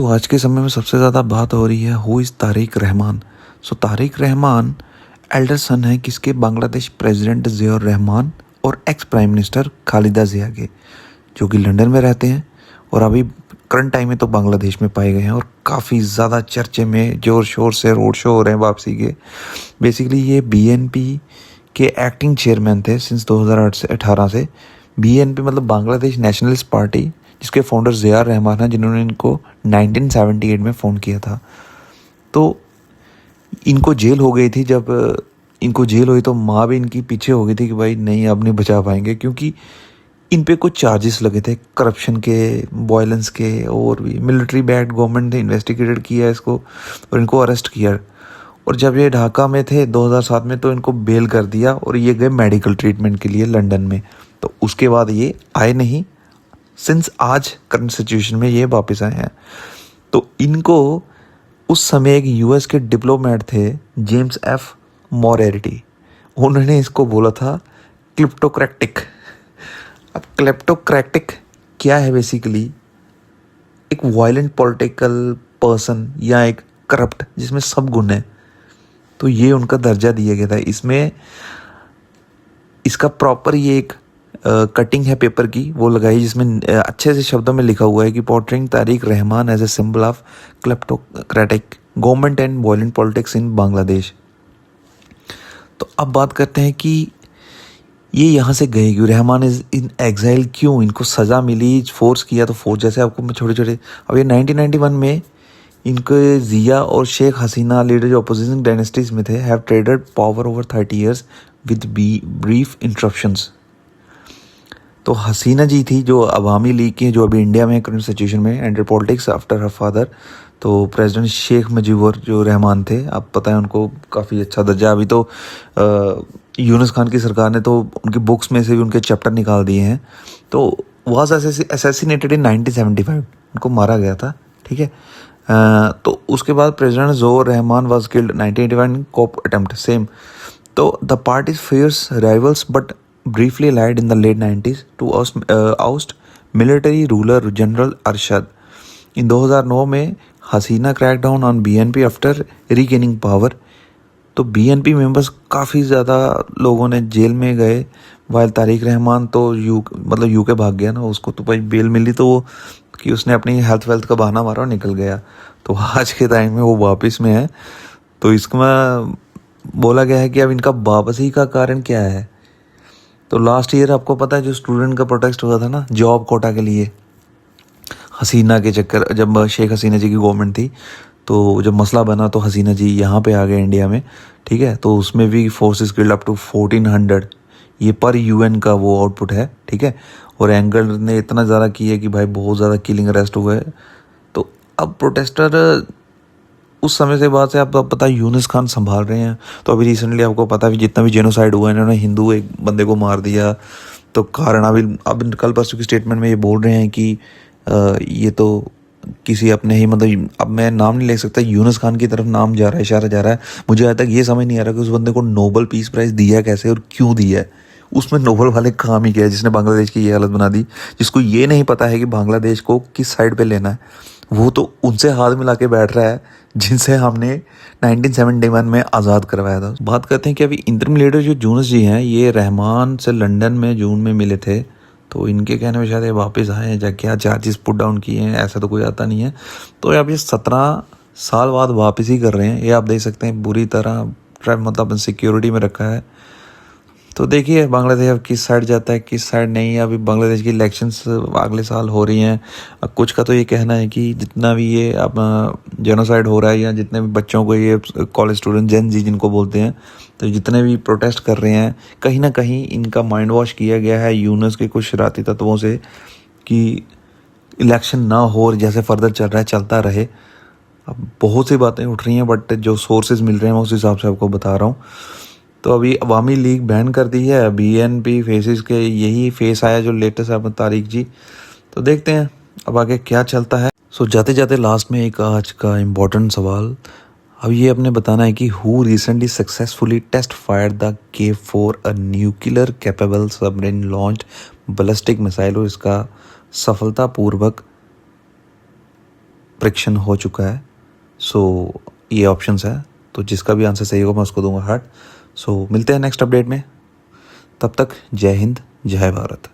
आज के समय में सबसे ज़्यादा बात हो रही है who is Tariq Rahman. Tariq Rahman elder son है किसके, बांग्लादेश प्रेसिडेंट ज़ियाउर रहमान और ex prime minister Khaleda Zia के, जो कि लंदन में रहते हैं और अभी करंट टाइम में तो बांग्लादेश में पाए गए हैं और काफ़ी ज़्यादा चर्चे में ज़ोर शोर से रोड शो हो रहे हैं वापसी के। बेसिकली ये बीएनपी के एक्टिंग चेयरमैन थे सिंस 2008 से 18 से। बीएनपी मतलब बांग्लादेश नेशनलिस्ट पार्टी, जिसके फाउंडर ज़ियाउर रहमान हैं, जिन्होंने इनको 1978 में फ़ोन किया था। तो इनको जेल हो गई थी। जब इनको जेल हुई तो माँ भी इनकी पीछे हो गई थी कि भाई नहीं, अब नहीं बचा पाएंगे, क्योंकि इन पे कुछ चार्जेस लगे थे करप्शन के, वायलेंस के, और भी मिलिट्री बैक्ड गवर्नमेंट ने इन्वेस्टिगेटेड किया इसको और इनको अरेस्ट किया। और जब ये ढाका में थे 2007 में तो इनको बेल कर दिया और ये गए मेडिकल ट्रीटमेंट के लिए लंदन में। तो उसके बाद ये आए नहीं, सिंस आज करंट सिचुएशन में ये वापस आए हैं। तो इनको उस समय एक यूएस के डिप्लोमेट थे जेम्स एफ मोरेरिटी, उन्होंने इसको बोला था क्लिप्टोक्रेटिक। अब क्लेप्टोक्रेटिक क्या है? बेसिकली एक वायलेंट पॉलिटिकल पर्सन या एक करप्ट जिसमें सब गुण है, तो ये उनका दर्जा दिया गया था। इसमें इसका प्रॉपर ये एक कटिंग है पेपर की, वो लगाई, जिसमें अच्छे से शब्दों में लिखा हुआ है कि portraying Tarique Rahman as a symbol of kleptocratic government and violent politics in Bangladesh. तो अब बात करते हैं कि ये यहाँ से गए क्यों, रहमान इज इन एग्जाइल क्यों, इनको सज़ा मिली, फोर्स किया तो फोर्स, जैसे आपको मैं छोटे छोटे, अब ये 1991 में इनके जिया और शेख हसीना, लीडर जो अपोजिशन डायनेस्टीज में थे, have traded power over 30 years with brief interruptions. तो हसीना जी थी जो अवामी लीग की, जो अभी इंडिया में करंट सिचुएशन में enter politics after her father. तो प्रेसिडेंट शेख मुजीबुर जो रहमान थे, आप पता है उनको काफ़ी अच्छा दर्जा, अभी तो यूनुस खान की सरकार ने तो उनकी बुक्स में से भी उनके चैप्टर निकाल दिए हैं। तो वाज असैसिनेटेड इन 1975, उनको मारा गया था, ठीक है। तो उसके बाद president Ziaur Rahman was killed 1981 coup attempt same. तो the party fares rivals but briefly allied in the late 90s to oust military ruler General Arshad. In 2009 में Hasina crack down on BNP after regaining power. तो BNP members काफ़ी ज़्यादा लोगों ने jail में गए, while Tariq Rahman तो यूके भाग गया ना, उसको तो भाई बेल मिली तो वो कि उसने अपनी हेल्थ वेल्थ का बहाना मारा और निकल गया। तो आज के टाइम में वो वापस में है। तो इसमें बोला गया है कि अब इनका वापसी का कारण क्या है। तो लास्ट ईयर आपको पता है जो स्टूडेंट का प्रोटेस्ट हुआ था ना जॉब कोटा के लिए, हसीना के चक्कर, जब शेख हसीना जी की गवर्नमेंट थी, तो जब मसला बना तो हसीना जी यहाँ पे आ गए इंडिया में, ठीक है। तो उसमें भी फोर्सेस किल्ड अप टू 1400, ये पर यूएन का वो आउटपुट है, ठीक है। और एंगल ने इतना ज़्यादा किया कि भाई बहुत ज़्यादा किलिंग अरेस्ट हुए। तो अब प्रोटेस्टर उस समय से बाद से आप पता है यूनुस खान संभाल रहे हैं। तो अभी रिसेंटली आपको पता है जितना भी जेनोसाइड हुआ है, इन्होंने हिंदू एक बंदे को मार दिया। तो कारण अभी अब कल परसों की स्टेटमेंट में ये बोल रहे हैं कि ये तो किसी अपने ही, मतलब अब मैं नाम नहीं ले सकता, यूनुस खान की तरफ नाम जा रहा है, इशारा जा रहा है। मुझे आज तक ये समझ नहीं आ रहा कि उस बंदे को नोबल पीस प्राइज़ दिया कैसे और क्यों दिया है। उसमें नोबल वाले काम ही किया है जिसने बांग्लादेश की ये हालत बना दी, जिसको ये नहीं पता है कि बांग्लादेश को किस साइड पे लेना है। वो तो उनसे हाथ मिला के बैठ रहा है जिनसे हमने 1971 में आज़ाद करवाया था। बात करते हैं कि अभी इंटरिम लीडर जो यूनुस जी हैं, ये रहमान से लंदन में जून में मिले थे। तो इनके कहने में शायद ये वापस आए हैं, या क्या चार्जेस पुट डाउन किए हैं, ऐसा तो कोई आता नहीं है। तो अब ये 17 साल बाद वापस ही कर रहे हैं। ये आप देख सकते हैं बुरी तरह मतलब सिक्योरिटी में रखा है। तो देखिए बांग्लादेश अब किस साइड जाता है, किस साइड नहीं। अभी बांग्लादेश की इलेक्शंस अगले साल हो रही हैं। अब कुछ का तो ये कहना है कि जितना भी ये अब जेनोसाइड हो रहा है, या जितने भी बच्चों को ये कॉलेज स्टूडेंट जेन जी जिनको बोलते हैं, तो जितने भी प्रोटेस्ट कर रहे हैं, कहीं ना कहीं इनका माइंड वॉश किया गया है यूनुस के कुछ शरारती तत्वों से कि इलेक्शन ना हो और जैसे फर्दर चल रहा है चलता रहे। अब बहुत सी बातें उठ रही हैं, बट जो सोर्सेज मिल रहे हैं मैं उस हिसाब से आपको बता रहा हूँ। तो अभी अवामी लीग बैन कर दी है, बीएनपी फेसेस के यही फेस आया जो लेटेस्ट है तारिक जी। तो देखते हैं अब आगे क्या चलता है। जाते जाते लास्ट में एक आज का इम्पोर्टेंट सवाल, अब ये अपने बताना है कि who recently successfully test fired the K4 a nuclear capable submarine launch ballistic missile, और इसका सफलतापूर्वक फ्रिक्शन हो चुका है। सो ये ऑप्शंस है, तो जिसका भी आंसर सही होगा मैं उसको दूंगा हार्ट। सो मिलते हैं नेक्स्ट अपडेट में, तब तक जय हिंद जय भारत।